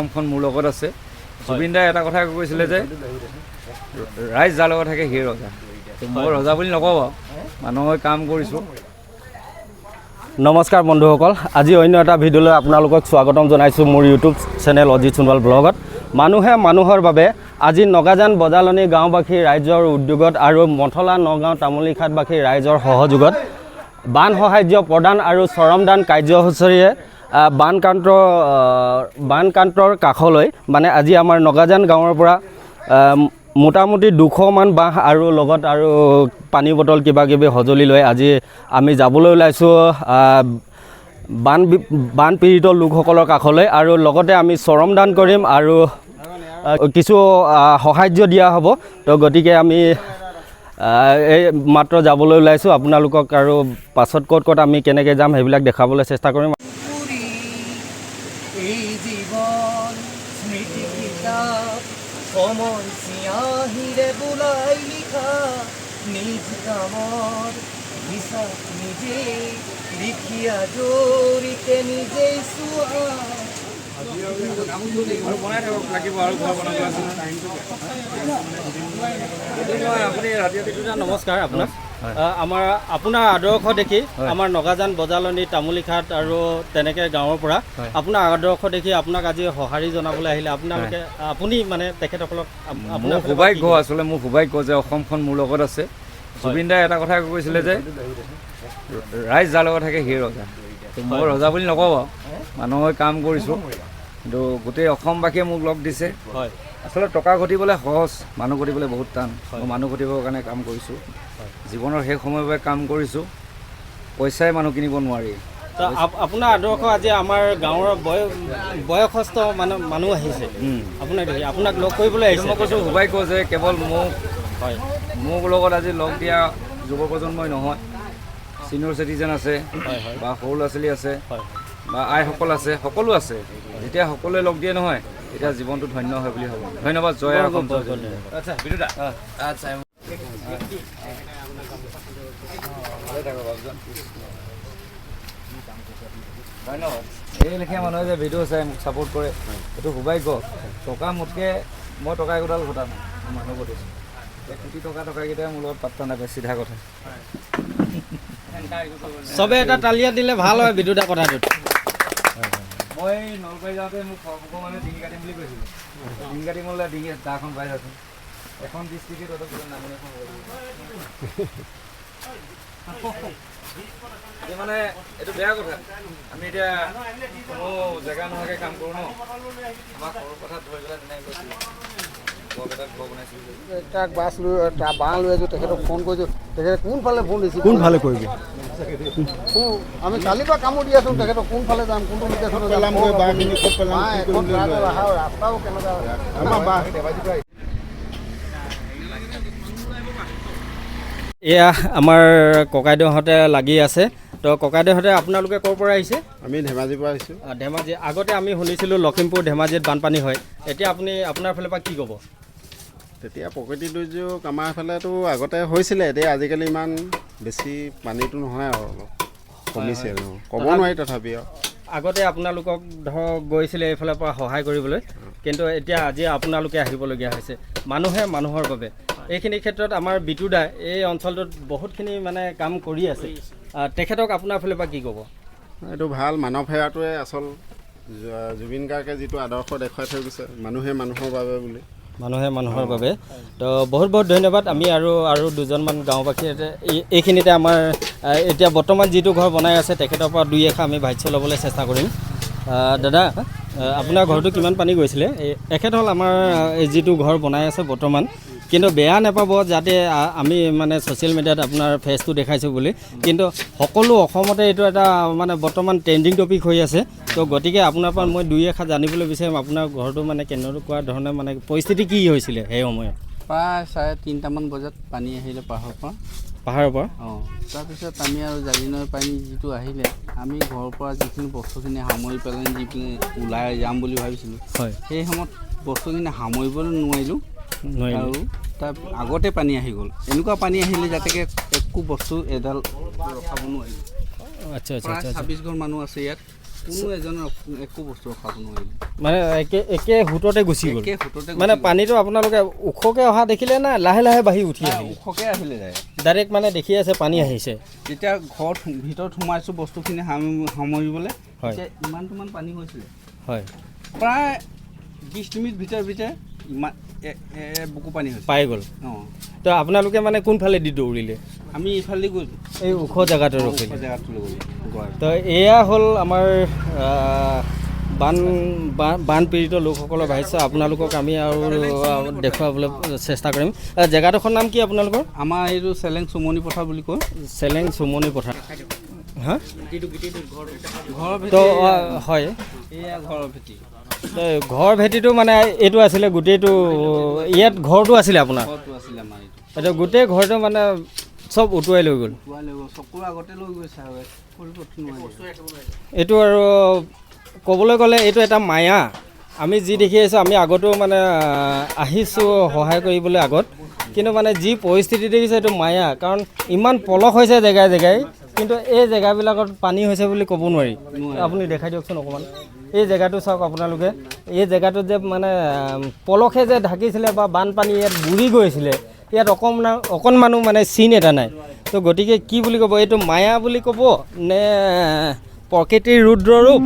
অসমখন মোৰ লগত আছে। জুবিন দাই এটা কথা কৈছিলে যে ৰাইজ যাৰ লগত থাকে সেই ৰজা। মই ৰজা বুলি নকওঁ বাৰু, মানুহৰ কাম কৰিছোঁ। নমস্কাৰ বন্ধুসকল, আজি অন্য এটা ভিডিঅ'লৈ আপোনালোকক স্বাগতম জনাইছোঁ মোৰ ইউটিউব চেনেল অজিত সোণোৱাল ব্লগত। মানুহে মানুহৰ বাবে আজি নগাজান বজালনী গাঁওবাসী ৰাইজৰ উদ্যোগত আৰু মথলা নগাঁও তামুলীখাটবাসী ৰাইজৰ সহযোগত বান সাহায্য প্ৰদান আৰু চৰমদান কাৰ্যসূচীৰে বানকান্তৰ কাষলৈ মানে আজি আমাৰ নগাজান গাঁৱৰ পৰা মোটামুটি 200মান বাঁহ আৰু লগত আৰু পানী বটল কিবাকিবি সঁজুলি লৈ আজি আমি যাবলৈ ওলাইছোঁ বানপীড়িত লোকসকলৰ কাষলৈ, আৰু লগতে আমি চৰমদান কৰিম আৰু কিছু সাহায্য দিয়া হ'ব। তো গতিকে আমি এই মাত্ৰ যাবলৈ ওলাইছোঁ। আপোনালোকক আৰু পাছত ক'ত ক'ত আমি কেনেকৈ যাম সেইবিলাক দেখাবলৈ চেষ্টা কৰিম। এই জীৱন স্মৃতি কিতাপ সময় চিয়াহিৰে বোলাই লিখা নিজ কামৰ হিচাপ নিজে লিখিয়া জৰিতে নিজেই চোৱা। নমস্কাৰ আপোনাক। আপোনাৰ আদৰ্শ দেখি আমাৰ নগাজান বজালনী তামুলীখাট আৰু তেনেকৈ গাঁৱৰ পৰা আপোনাৰ আদৰ্শ দেখি আপোনাক আজি সঁহাৰি জনাবলৈ আহিলে। আপুনি মানে তেখেতসকলক মোৰ সৌভাগ্য, আচলতে মোৰ সৌভাগ্য যে অসমখন মোৰ লগত আছে। জুবিন দাই এটা কথা কৈছিলে যে ৰাইজ যাৰ লগত থাকে সেই ৰজা। মই ৰজা বুলি নকওঁ বাৰু, মানুহৰ কাম কৰিছোঁ, কিন্তু গোটেই অসমবাসীয়ে মোক লগ দিছে। হয়, আচলতে টকা ঘটিবলৈ সহজ, মানুহ ঘটিবলৈ বহুত টান। মই মানুহ ঘটিবৰ কাৰণে কাম কৰিছোঁ, জীৱনৰ শেষ সময়ৰ বাবে কাম কৰিছোঁ। পইচাই মানুহ কিনিব নোৱাৰি। তো আপোনাৰ আদৰ্শ আজি আমাৰ গাঁৱৰ বয়সস্থ মানুহ আহিছে আপোনাক দেখি, আপোনাক লগ কৰিবলৈ আহিছে। মই কৈছোঁ সৌভাগ্য যে কেৱল হয় মোক লগত আজি লগ দিয়া যুৱ প্ৰজন্মই নহয়, ছিনিয়ৰ চিটিজেন আছে বা সৰু ল'ৰা ছোৱালী আছে বা আইসকল আছে, সকলো আছে। যেতিয়া সকলোৱে লগ দিয়ে নহয়, তেতিয়া জীৱনটো ধন্য হয় বুলি ভাবোঁ। ধন্যবাদ। জয় অসম। আচ্ছা বিদুদা, আচ্ছা ধন্যবাদ। এই লেখীয়া মানুহে যে ভিডিঅ' চাই মোক ছাপোৰ্ট কৰে, এইটো সৌভাগ্য। টকা মোতকৈ মই টকা একোডাল ঘটা নাই, মানুহ ঘটিছোঁ। কোটি টকাকেইটাই মোৰ লগত পাত্তা নাপায়, চিধা কথা। চবে এটা তালিয়া দিলে ভাল হয় বিদুদা কথাটোত। মই নলবাৰী যাওঁতে মোক মানে ডিঙি কাটিম বুলি কৈছিলোঁ। ডিঙি কাটিমলৈ ডিঙি দাখন পাই আছোঁ। এখন ডিষ্ট্ৰিক্টে তহঁতক নামনি এখন এই মানে এইটো বেয়া কথা। আমি এতিয়া কোনো জেগা নোহোৱাকৈ কাম কৰোঁ ন। আমাক সৰু কথাত ধৰি পেলাই তেনেকৈ কৈছিলোঁ, তাক বাছ লৈ বাঁহ লৈ আছোঁ, তেখেতক ফোন কৰিছোঁ, তেখেতে কোনফালে ফোন দিছে, কোনফালে কৰিব আমি কালিৰ পৰা কামো দি আছোঁ, তেখেতক কোনফালে যাম, কোনটো লোকেশ্যনত যাম, ৰাস্তাও কেনেকুৱা এয়া আমাৰ ককাইদেউহঁতে লাগি আছে। তো ককাইদেউহঁতে আপোনালোকে ক'ৰ পৰা আহিছে? আমি ধেমাজিৰ পৰা আহিছোঁ। ধেমাজি। আগতে আমি শুনিছিলোঁ লখিমপুৰ ধেমাজিত বানপানী হয়, এতিয়া আপুনি আপোনাৰ ফালৰ পৰা কি ক'ব? তেতিয়া প্ৰকৃতি দুৰ্যোগ আমাৰ এইফালেতো আগতে হৈছিলে, এতিয়া আজিকালি ইমান বেছি পানীটো নহয় আৰু অলপ কমিছে আৰু ক'ব নোৱাৰি। তথাপিও আগতে আপোনালোকক ধৰক গৈছিলে এইফালৰ পৰা সহায় কৰিবলৈ, কিন্তু এতিয়া আজি আপোনালোকে আহিবলগীয়া হৈছে। মানুহে মানুহৰ বাবে এইখিনি ক্ষেত্ৰত আমাৰ বিতুদাই এই অঞ্চলটোত বহুতখিনি মানে কাম কৰি আছে। তেখেতক আপোনাৰ ফালৰ পৰা কি ক'ব? এইটো ভাল, মানৱ সেৱাটোৱে আচল। জুবিন গাৰ্গে যিটো আদৰ্শ দেখুৱাই থৈ গৈছে, মানুহে মানুহৰ বাবে বুলি। মানুহে মানুহৰ বাবে। তো বহুত বহুত ধন্যবাদ। আমি আৰু দুজনমান গাঁওবাসী এইখিনিতে আমাৰ এতিয়া বৰ্তমান যিটো ঘৰ বনাই আছে তেখেতৰ পৰা দুই এষাৰ আমি ভাষ্য ল'বলৈ চেষ্টা কৰিম। দাদা, আপোনাৰ ঘৰটো কিমান পানী গৈছিলে? এখেত হ'ল আমাৰ যিটো ঘৰ বনাই আছে বৰ্তমান, কিন্তু বেয়া নাপাব যাতে আমি মানে ছ'চিয়েল মিডিয়াত আপোনাৰ ফেচটো দেখাইছোঁ বুলি, কিন্তু সকলো অসমতে এইটো এটা মানে বৰ্তমান ট্ৰেণ্ডিং টপিক হৈ আছে। তো গতিকে আপোনাৰ পৰা মই দুই এষাৰ জানিবলৈ বিচাৰিম, আপোনাৰ ঘৰটো মানে কেনেকুৱা ধৰণে মানে পৰিস্থিতি কি হৈছিলে সেই সময়ত? প্ৰায় 3:30মান বজাত পানী আহিলে পাহাৰৰ পৰা। তাৰপিছত আমি আৰু জাগিনৰ পানী যিটো আহিলে, আমি ঘৰৰ পৰা যিখিনি বস্তুখিনি সামৰি পেলাই দি পিনে ওলাই যাম বুলি ভাবিছিলোঁ। সেই সময়ত বস্তুখিনি সামৰিবলৈ নোৱাৰিলোঁ আৰু তাৰ আগতে পানী আহি গ'ল। এনেকুৱা পানী আহিলে যাতেকৈ একো বস্তু এডাল ৰখাব নোৱাৰিলোঁ। আচ্ছা। 26 ঘৰ মানুহ আছে ইয়াত। কোনো এজনৰ একো বস্তু ৰখাব নোৱাৰিলে মানে একে সোঁততে গুচি গ'ল একে সোঁততে মানে পানীটো আপোনালোকে ওখকৈ অহা দেখিলে না লাহে লাহে বাঢ়ি উঠি আহিল ওখকৈ আহিলে যায় ডাইৰেক্ট মানে দেখি আছে পানী আহিছে যেতিয়া ঘৰত ভিতৰত সোমাইছোঁ বস্তুখিনি সামৰিবলৈ হয়। তেতিয়া ইমানটোমান পানী হৈছিলে হয় প্ৰায় 20 মিনিট ভিতৰে ইমান বুকু পানী হৈছে পাই গ'ল অঁ তো আপোনালোকে মানে কোনফালেদি দৌৰিলে আমি এইফালে গৈছোঁ এই ওখ জেগাটো ৰখিলে জেগাটোলৈ গ'লোঁ তো এয়া হ'ল আমাৰ বানপীড়িত লোকসকলৰ ভাষ্য আপোনালোকক আমি আৰু দেখুৱাবলৈ চেষ্টা কৰিম জেগাডোখৰ নাম কি আপোনালোকৰ আমাৰ এইটো চেলেং চুমনি পথাৰ বুলি কয় চেলেং চুমনি পথাৰ হা ঘৰৰ তো ভেটি হয় এয়া ঘৰৰ ভেটি ঘৰ ভেটিটো মানে এইটো আছিলে গোটেইটো ইয়াত ঘৰটো আছিলে আপোনাৰ ঘৰটো আছিলে আমাৰ এইটো এইটো গোটেই ঘৰটো মানে চব উটুৱাই লৈ গ'ল উটুৱাই লৈ গ'ল চকুৰ আগতে লৈ গৈছে আৰু কৰিব নোৱাৰি এইটো আৰু ক'বলৈ গ'লে এইটো এটা মায়া আমি যি দেখি আহিছোঁ আমি আগতো মানে আহিছোঁ সহায় কৰিবলৈ আগত কিন্তু মানে যি পৰিস্থিতি দেখিছে এইটো মায়া কাৰণ ইমান পলস হৈছে জেগাই জেগাই কিন্তু এই জেগাবিলাকত পানী হৈছে বুলি ক'ব নোৱাৰি আপুনি দেখাই দিয়কচোন অকণমান এই জেগাটো চাওক আপোনালোকে এই জেগাটোত যে মানে পলসে যে ঢাকিছিলে বা বানপানী ইয়াত বুৰি গৈছিলে ইয়াত অকণমানো মানে চিন এটা নাই তো গতিকে কি বুলি ক'ব এইটো মায়া বুলি ক'ব নে প্ৰকৃতিৰ ৰুদ্ৰ ৰূপ